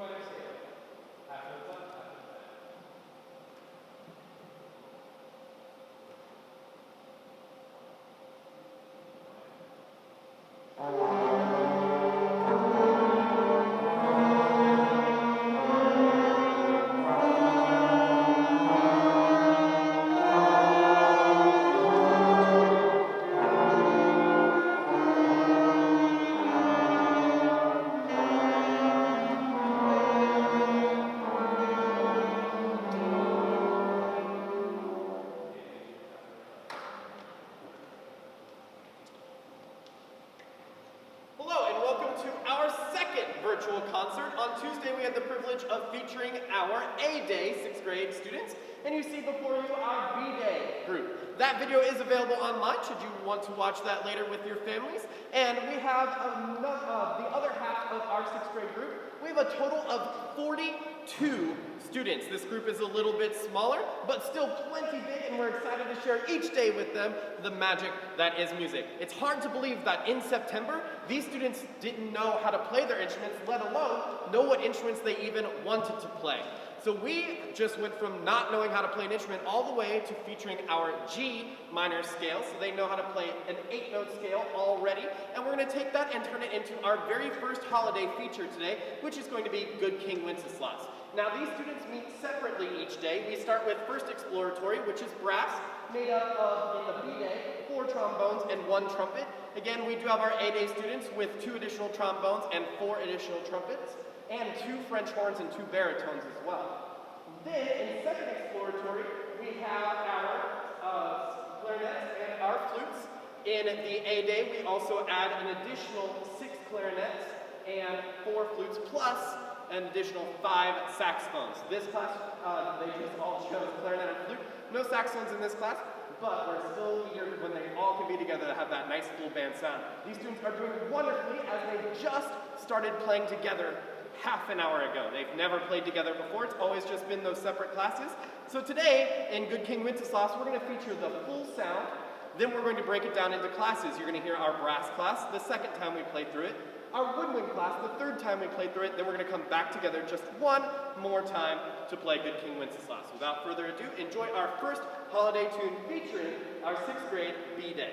minor scale. Half notes up, half notes down. Hello and welcome to our second virtual concert. On Tuesday we had the privilege of featuring our A-Day 6th grade students, and you see before you our B-Day group. That video is available online should you want to watch that later with your families. And we have the other half of our 6th grade group. We have a total of 42 students. This group is a little bit smaller, but still plenty big, and we're excited to share each day with them the magic that is music. It's hard to believe that in September, these students didn't know how to play their instruments, let alone know what instruments they even wanted to play. So we just went from not knowing how to play an instrument all the way to featuring our G minor scale, so they know how to play an 8-note scale already, and we're going to take that and turn it into our very first holiday feature today, which is going to be Good King Wenceslas. Now these students meet separately each day. We start with first exploratory, which is brass, made up of, in the B-Day, 4 trombones and 1 trumpet. Again, we do have our A-Day students with 2 additional trombones and 4 additional trumpets, and 2 French horns and 2 baritones as well. Then, in second exploratory, we have our clarinets and our flutes. In the A-Day, we also add an additional 6 clarinets and 4 flutes, plus an additional 5 saxophones. This class, they just all chose clarinet and flute. No saxophones in this class, but we're still eager when they all can be together to have that nice full band sound. These students are doing wonderfully as they just started playing together half an hour ago. They've never played together before. It's always just been those separate classes. So today, in Good King Wenceslas, we're going to feature the full sound. Then we're going to break it down into classes. You're going to hear our brass class the second time we play through it, our woodwind class the third time we play through it, then we're going to come back together just one more time to play Good King Wenceslas. Without further ado, enjoy our first holiday tune featuring our 6th grade B-Day.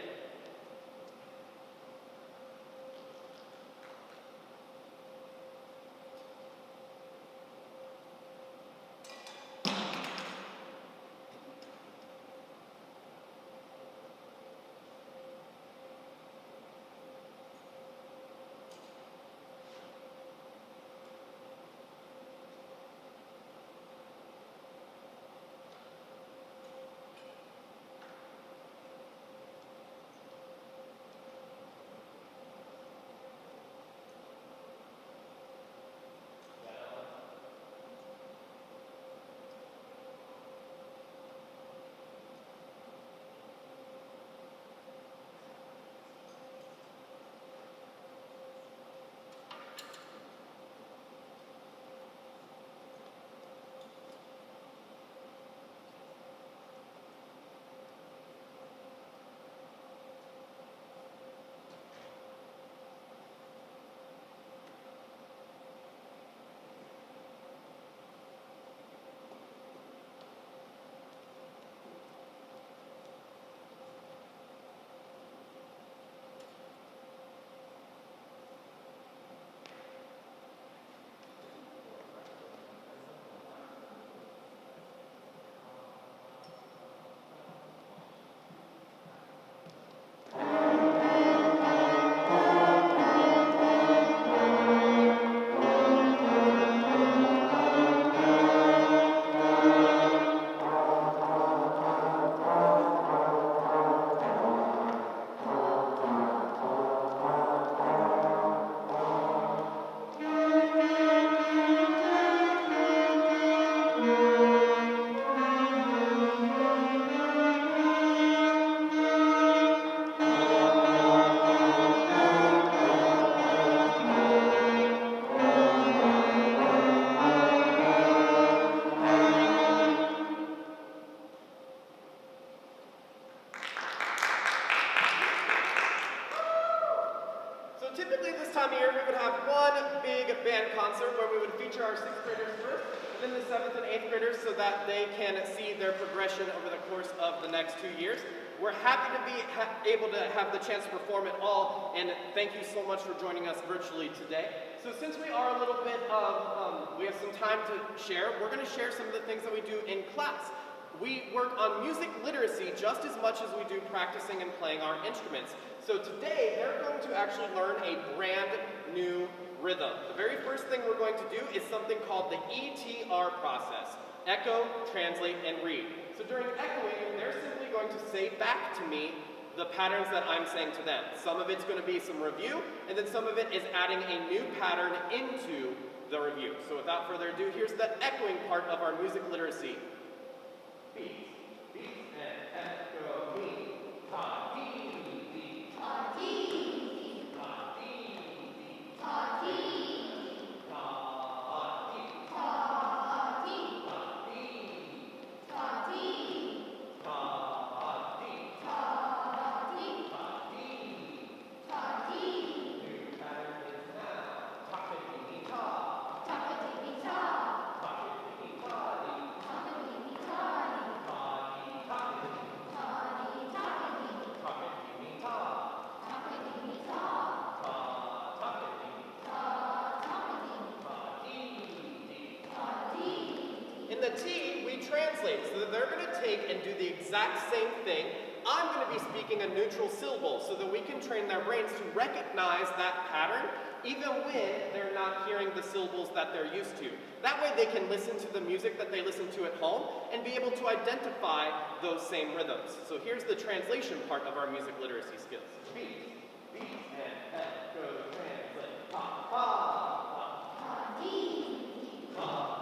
band concert where we would feature our 6th graders first, and then the 7th and 8th graders so that they can see their progression over the course of the next 2 years. We're happy to be able to have the chance to perform it all, and thank you so much for joining us virtually today. So since we are a little bit of, we have some time to share, we're going to share some of the things that we do in class. We work on music literacy just as much as we do practicing and playing our instruments. So today, they're going to actually learn a brand new rhythm. The very first thing we're going to do is something called the ETR process. Echo, translate, and read. So during echoing, they're simply going to say back to me the patterns that I'm saying to them. Some of it's going to be some review, and then some of it is adding a new pattern into the review. So without further ado, here's the echoing part of our music literacy. Beats, beats, and echo, beat, ta, dee, dee, ta, dee, ta, dee, ta, dee. In the T, we translate, so that they're going to take and do the exact same thing. I'm going to be speaking a neutral syllable so that we can train their brains to recognize that pattern even when they're not hearing the syllables that they're used to. That way they can listen to the music that they listen to at home and be able to identify those same rhythms. So here's the translation part of our music literacy skills. Beat, beat, and echo, translate. Ha, ha, ha, ha, dee, ha.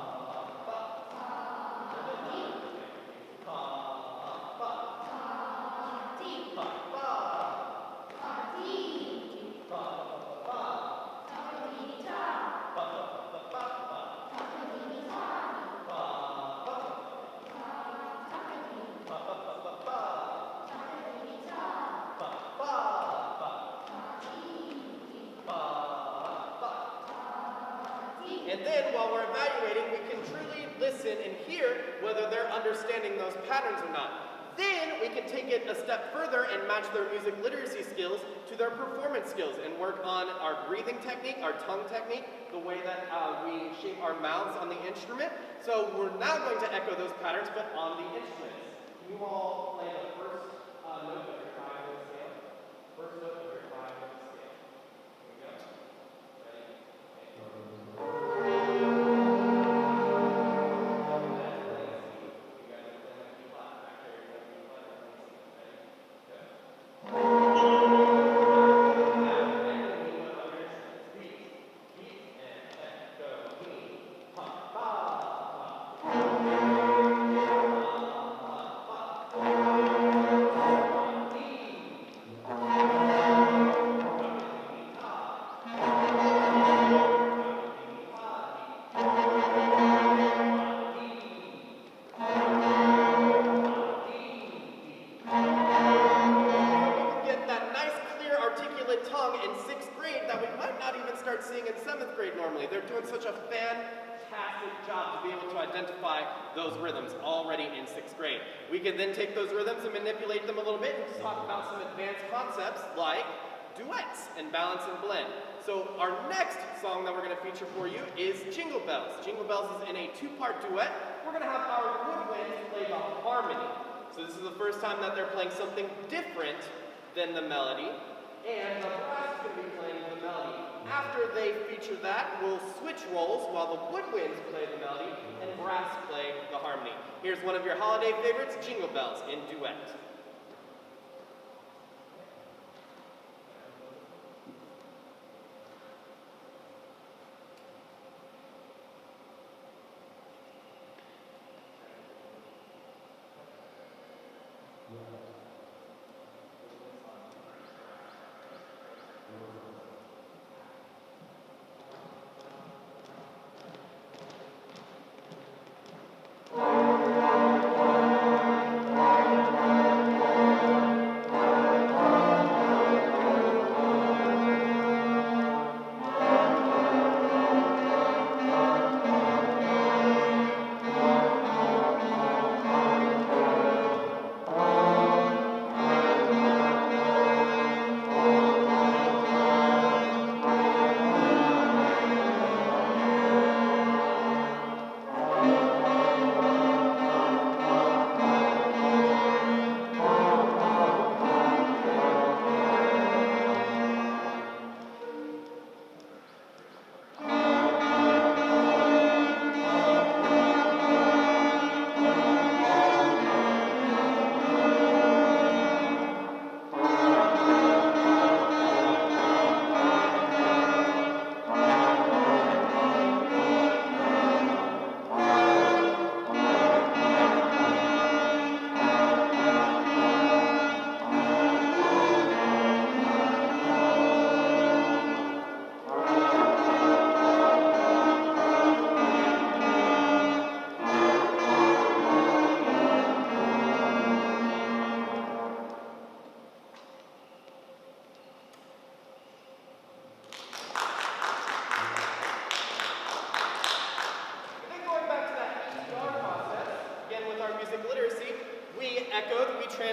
And then, while we're evaluating, we can truly listen and hear whether they're understanding those patterns or not. Then, we can take it a step further and match their music literacy skills to their performance skills and work on our breathing technique, our tongue technique, the way that we shape our mouths on the instrument. So we're now going to echo those patterns, but on the instruments. Can you all play the first note of your 5-note scale? First note of your 5-note scale. Here we go. Ready? Tongue in 6th grade that we might not even start seeing in 7th grade normally. They're doing such a fantastic job to be able to identify those rhythms already in 6th grade. We can then take those rhythms and manipulate them a little bit and talk about some advanced concepts like duets and balance and blend. So our next song that we're going to feature for you is Jingle Bells. Jingle Bells is in a 2-part duet. We're going to have our woodwinds play the harmony. So this is the first time that they're playing something different than the melody. And the brass is going to be playing the melody. After they feature that, we'll switch roles while the woodwinds play the melody and brass play the harmony. Here's one of your holiday favorites, Jingle Bells in duet.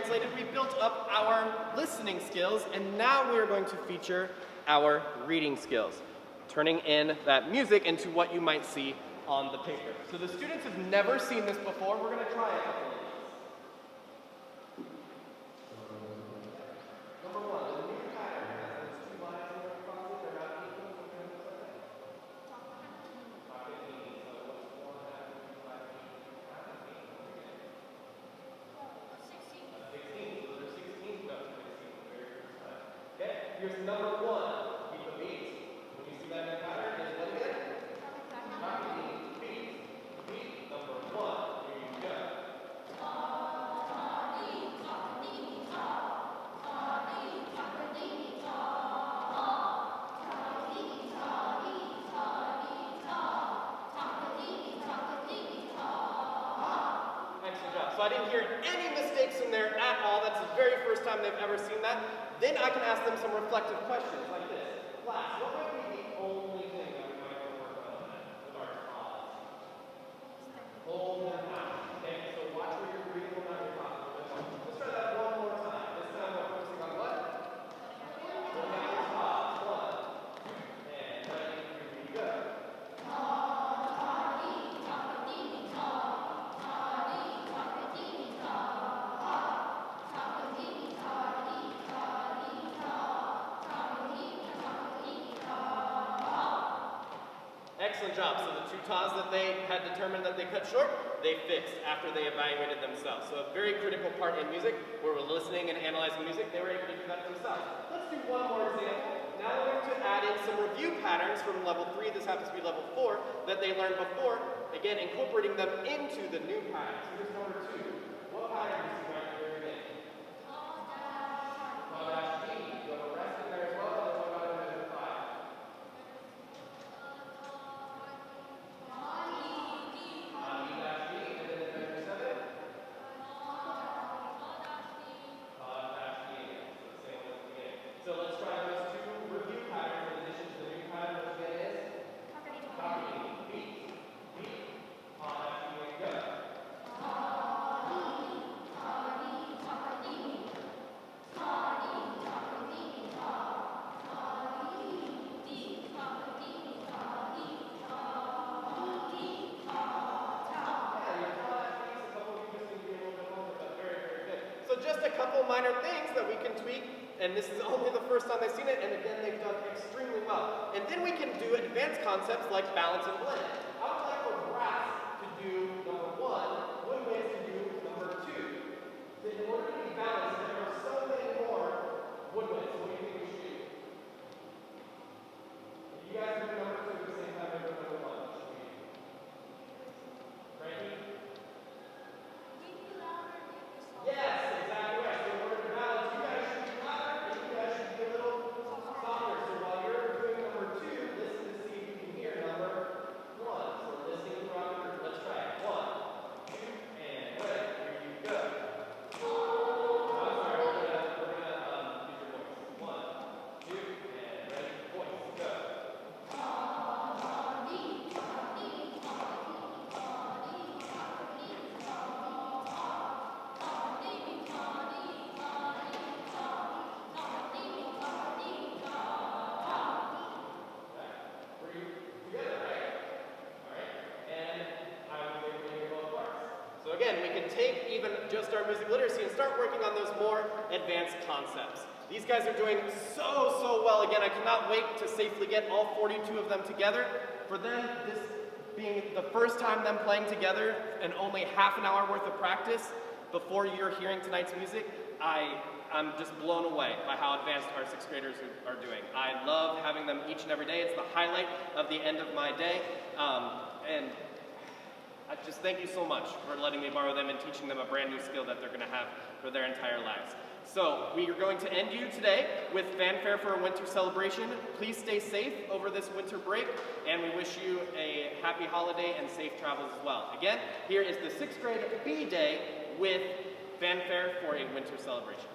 translated, we built up our listening skills, and now we are going to feature our reading skills, turning in that music into what you might see on the paper. So the students have never seen this before. We're going to try a couple of these. Number one, the new pattern has those two lines running across it. They're not equal. So we're going to look at that. Pocket meaning. So what's one after two black meaning? 16. So those are 16 notes we're going to see for the very first time. Okay, here's number one. Keep the beat. When you see that new pattern, is what again? Pocket meaning. Beat number one. Here you go. Excellent job. So I didn't hear any mistakes in there at all. That's the very first time they've ever seen that. Then I can ask them some reflective questions like this. Class, what might be the only thing that we might work on with our pause? Hold them out. Okay, so watch where you're breathing them out your pause. Let's try that one more time. This time we're focusing on what? Hold down your pause. 1, 2, and ready. Here we go. Excellent job. So the two tas that they had determined that they cut short, they fixed after they evaluated themselves. So a very critical part in music, where we're listening and analyzing music, they were able to do that themselves. Let's do one more example. Now we're going to add in some review patterns from level 3, this happens to be level 4, that they learned before, again, incorporating them into the new pattern. So here's number 2. What pattern do you see right here again? Dash D. You have a rest in there as well, and then what about measure 5? So let's try those two review patterns in addition to the new pattern, which again is copy, beat, pause, here we go. So just a couple minor things that we can tweak, and this is only the first time they've seen it, and again, they've done extremely well. And then we can do advanced concepts like balance and blend. I would like for brass to do number 1, woodwinds to do number 2. So in order to be balanced, there are so many more woodwinds. What do you think we should do? If you guys do number 2 at the same time, maybe number 1, what should we do? Frankie? Yes, exactly right. So in order to balance, you guys should be louder and you guys should be a little softer. So while you're doing number 2, listen to see if you can hear number 1. So we're listening throughout the group. Let's try it. 1, 2, and ready. Here you go. I'm sorry, we're gonna use your voice. 1, 2, and ready. Voice. Go. Again, we can take even just our music literacy and start working on those more advanced concepts. These guys are doing so well. Again, I cannot wait to safely get all 42 of them together. For them, this being the first time them playing together and only half an hour worth of practice before you're hearing tonight's music, I'm just blown away by how advanced our 6th graders are doing. I love having them each and every day. It's the highlight of the end of my day. And I just thank you so much for letting me borrow them and teaching them a brand new skill that they're going to have for their entire lives. So we are going to end you today with fanfare for a winter celebration. Please stay safe over this winter break, and we wish you a happy holiday and safe travels as well. Again, here is the 6th grade B Day with fanfare for a winter celebration.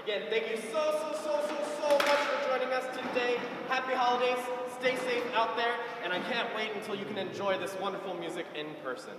Again, thank you so much for joining us today. Happy holidays, stay safe out there, and I can't wait until you can enjoy this wonderful music in person.